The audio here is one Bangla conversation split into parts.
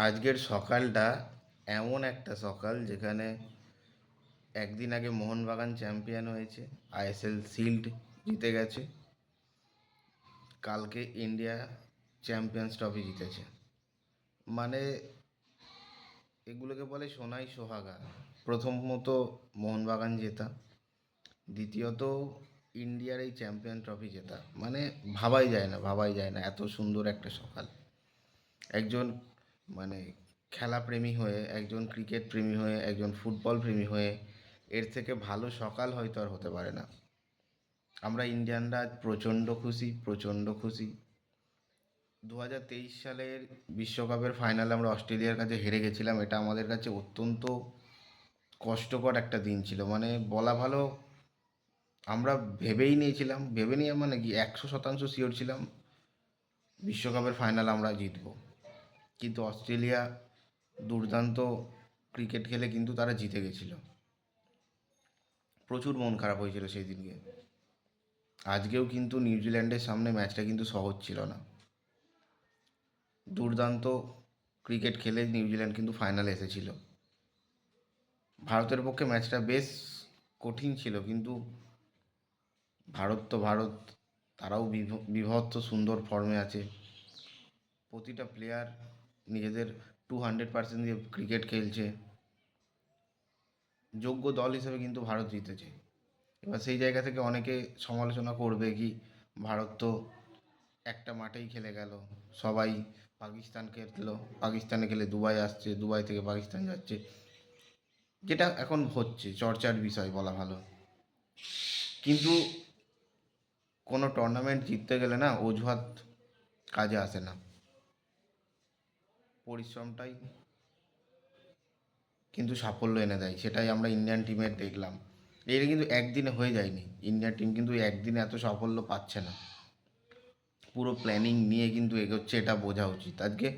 আজকের সকালটা এমন একটা সকাল যেখানে একদিন আগে মোহনবাগান চ্যাম্পিয়ন হয়েছে, আইএসএল শিল্ড জিতে গেছে। কালকে ইন্ডিয়া চ্যাম্পিয়ন্স ট্রফি জিতেছে। মানে এগুলোকে বলে সোনাই সোহাগা। প্রথমত মোহনবাগান জেতা, দ্বিতীয়ত ইন্ডিয়ার এই চ্যাম্পিয়ন ট্রফি জেতা। মানে ভাবাই যায় না এত সুন্দর একটা সকাল। একজন মানে খেলা প্রেমী হয়ে, একজন ক্রিকেট প্রেমী হয়ে, একজন ফুটবল প্রেমী হয়ে এর থেকে ভালো সকাল হয়তো আর হতে পারে না। আমরা ইন্ডিয়ানরা আজ প্রচণ্ড খুশি, প্রচণ্ড খুশি। 2023 সালের বিশ্বকাপের ফাইনালে আমরা অস্ট্রেলিয়ার কাছে হেরে গেছিলাম। এটা আমাদের কাছে অত্যন্ত কষ্টকর একটা দিন ছিল। মানে বলা ভালো, আমরা ভেবে নিয়ে মানে কি 100% শিওর ছিলাম বিশ্বকাপের ফাইনাল আমরা জিতবো। কিন্তু অস্ট্রেলিয়া দুর্দান্ত ক্রিকেট খেলে কিন্তু তারা জিতে গেছিল। প্রচুর মন খারাপ হয়েছিল সেই দিনকে। আজকেও কিন্তু নিউজিল্যান্ডের সামনে ম্যাচটা কিন্তু সহজ ছিল না। দুর্দান্ত ক্রিকেট খেলে নিউজিল্যান্ড কিন্তু ফাইনালে এসেছিল। ভারতের পক্ষে ম্যাচটা বেশ কঠিন ছিল, কিন্তু ভারত তো ভারত, তারাও বিভৎস সুন্দর ফর্মে আছে। প্রতিটা প্লেয়ার নিজেদের 200% দিয়ে ক্রিকেট খেলছে। যোগ্য দল হিসেবে কিন্তু ভারত জিতেছে। এবার সেই জায়গা থেকে অনেকে সমালোচনা করবে কি, ভারত তো একটা মাঠেই খেলে গেল, সবাই পাকিস্তান খেললো, পাকিস্তানে খেলে দুবাই আসছে, দুবাই থেকে পাকিস্তান যাচ্ছে, যেটা এখন হচ্ছে চর্চার বিষয় বলা ভালো। কিন্তু কোনো টুর্নামেন্ট জিততে গেলে না অজুহাত কাজে আসে না। পরিশ্রমটাই কিন্তু সাফল্য এনে দেয়, সেটাই আমরা ইন্ডিয়ান টিমের দেখলাম। এটা কিন্তু একদিনে হয়ে যায়নি, ইন্ডিয়ান টিম কিন্তু একদিনে এত সাফল্য পাচ্ছে না। পুরো প্ল্যানিং নিয়ে কিন্তু এগোচ্ছে, এটা বোঝা উচিত। আজকে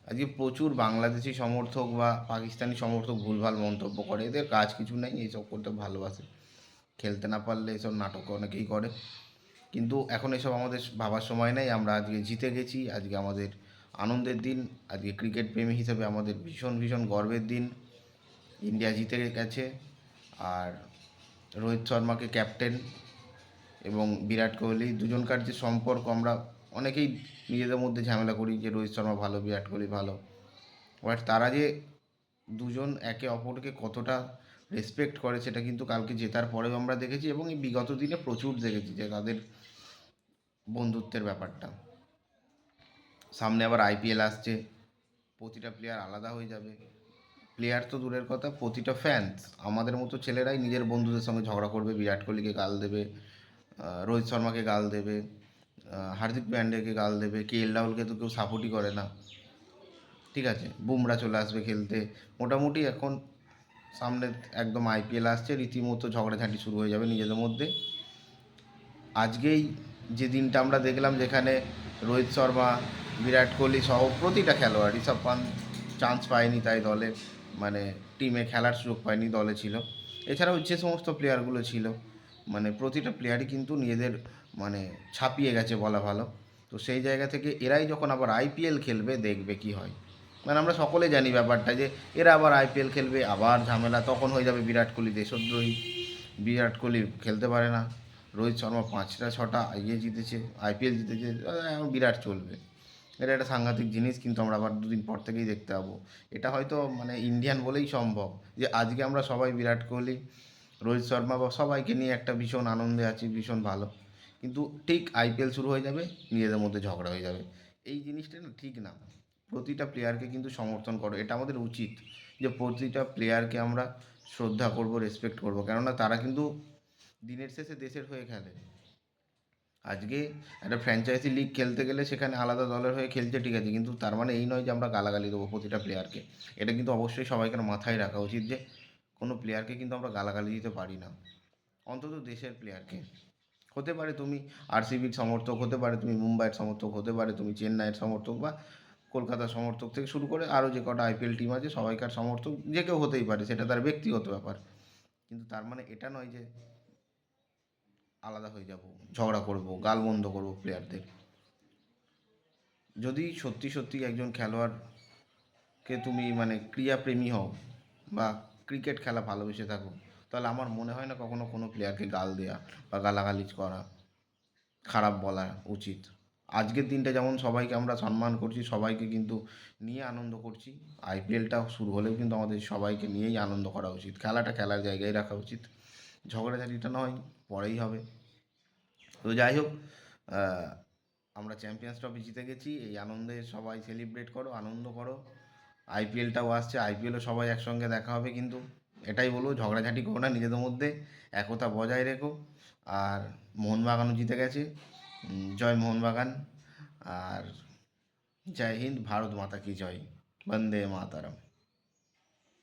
আজকে প্রচুর বাংলাদেশি সমর্থক বা পাকিস্তানি সমর্থক ভুলভাল মন্তব্য করে, এদের কাজ কিছু নেই, এইসব করতে ভালোবাসে। খেলতে না পারলে এসব নাটক অনেকেই করে, কিন্তু এখন এসব আমাদের ভাবার সময় নেই। আমরা আজকে জিতে গেছি, আজকে আমাদের আনন্দের দিন। আজকে ক্রিকেট প্রেমী হিসেবে আমাদের ভীষণ ভীষণ গর্বের দিন। ইন্ডিয়া জিতে গেছে। আর রোহিত শর্মাকে ক্যাপ্টেন এবং বিরাট কোহলি দুজনকার যে সম্পর্ক, আমরা অনেকেই নিজেদের মধ্যে ঝামেলা করি যে রোহিত শর্মা ভালো, বিরাট কোহলি ভালো, বাট তারা যে দুজন একে অপরকে কতটা রেসপেক্ট করে সেটা কিন্তু কালকে জেতার পরেও আমরা দেখেছি, এবং এই বিগত দিনে প্রচুর দেখেছি যে তাদের বন্ধুত্বের ব্যাপারটা। সামনে আবার আইপিএল আসছে, প্রতিটা প্লেয়ার আলাদা হয়ে যাবে। প্লেয়ার তো দূরের কথা, প্রতিটা ফ্যান্স আমাদের মতো ছেলেরাই নিজের বন্ধুদের সঙ্গে ঝগড়া করবে, বিরাট কোহলিকে গাল দেবে, রোহিত শর্মাকে গাল দেবে, হার্দিক পান্ডিয়াকে গাল দেবে। কেএল রাহুলকে তো কেউ সাপোর্টই করে না, ঠিক আছে, বুমরা চলে আসবে খেলতে। মোটামুটি এখন সামনে একদম আইপিএল আসছে, রীতিমতো ঝগড়াঝাঁটি শুরু হয়ে যাবে নিজেদের মধ্যে। আজকেই যে দিনটা আমরা দেখলাম, যেখানে রোহিত শর্মা, বিরাট কোহলি সহ প্রতিটা খেলোয়াড়, ঋষভ পান্ত চান্স পায়নি, তাই দলে মানে টিমে খেলার সুযোগ পায়নি, দলে ছিল। এছাড়াও যে সমস্ত প্লেয়ারগুলো ছিল, মানে প্রতিটা প্লেয়ারই কিন্তু নিজেদের মানে ছাপিয়ে গেছে বলা ভালো। তো সেই জায়গা থেকে এরাই যখন আবার আইপিএল খেলবে, দেখবে কি হয়। মানে আমরা সকলে জানি ব্যাপারটা, যে এরা আবার আইপিএল খেলবে, আবার ঝামেলা, তখন হয়ে যাবে বিরাট কোহলি দেশদ্রোহী। বিরাট কোহলি খেলতে পারে না, রোহিত শর্মা 5টা 6টা জিতেছে, আইপিএল জিতেছে, এখন বিরাট চলবে। এটা একটা সাংঘাতিক জিনিস, কিন্তু আমরা আবার দুদিন পর থেকেই দেখতে পাবো। এটা হয়তো মানে ইন্ডিয়ান বলেই সম্ভব, যে আজকে আমরা সবাই বিরাট কোহলি, রোহিত শর্মা বা সবাইকে নিয়ে একটা ভীষণ আনন্দে আছি, ভীষণ ভালো। কিন্তু ঠিক আইপিএল শুরু হয়ে যাবে, নিজেদের মধ্যে ঝগড়া হয়ে যাবে। এই জিনিসটা না ঠিক না। প্রতিটা প্লেয়ারকে কিন্তু সমর্থন করো, এটা আমাদের উচিত, যে প্রতিটা প্লেয়ারকে আমরা শ্রদ্ধা করব, রেসপেক্ট করব, কেননা তারা কিন্তু দিনের শেষে দেশের হয়ে খেলে। আজকে একটা ফ্র্যাঞ্চাইজি লিগ খেলতে গেলে সেখানে আলাদা দলের হয়ে খেলছে, ঠিক আছে, কিন্তু তার মানে এই নয় যে আমরা গালাগালি দেবো প্রতিটা প্লেয়ারকে। এটা কিন্তু অবশ্যই সবাইকার মাথায় রাখা উচিত, যে কোনো প্লেয়ারকে কিন্তু আমরা গালাগালি দিতে পারি না, অন্তত দেশের প্লেয়ারকে। হতে পারে তুমি আরসিবির সমর্থক, হতে পারে তুমি মুম্বাইয়ের সমর্থক, হতে পারে তুমি চেন্নাইয়ের সমর্থক, বা কলকাতার সমর্থক থেকে শুরু করে আরও যে কটা আইপিএল টিম আছে সবাইকার সমর্থক যে কেউ হতেই পারে, সেটা তার ব্যক্তিগত ব্যাপার। কিন্তু তার মানে এটা নয় যে আলাদা হয়ে যাব, ঝগড়া করব, গালমন্দ করব প্লেয়ারদের। যদি সত্যি সত্যি একজন খেলোয়াড় কে তুমি মানে ক্রীড়াপ্রেমী হও বা ক্রিকেট খেলা ভালোবেসে থাকো, তাহলে আমার মনে হয় না কখনো কোনো প্লেয়ারকে গাল দেওয়া বা গালাগালিজ করা, খারাপ বলা উচিত। আজকের দিনটা যেমন সবাইকে আমরা সম্মান করছি, সবাইকে কিন্তু নিয়ে আনন্দ করছি, আইপিএলটা শুরু হলেও কিন্তু আমাদের সবাইকে নিয়েই আনন্দ করা উচিত। খেলাটা খেলার জায়গায় রাখা উচিত, ঝগড়াঝাটিটা নয় পরেই হবে। তো যাই হোক, আহ, আমরা চ্যাম্পিয়ন্স ট্রফি জিতে গেছি, এই আনন্দে সবাই সেলিব্রেট করো, আনন্দ করো। আইপিএলটাও আসছে, আইপিএলও সবাই একসঙ্গে দেখা হবে, কিন্তু এটাই বলবো ঝগড়াঝাটি করো না, নিজেদের মধ্যে একতা বজায় রেখো। আর মোহনবাগানও জিতে গেছে, জয় মোহনবাগান। আর জয় হিন্দ, ভারত মাতা কি জয়, বন্দে মাতারম।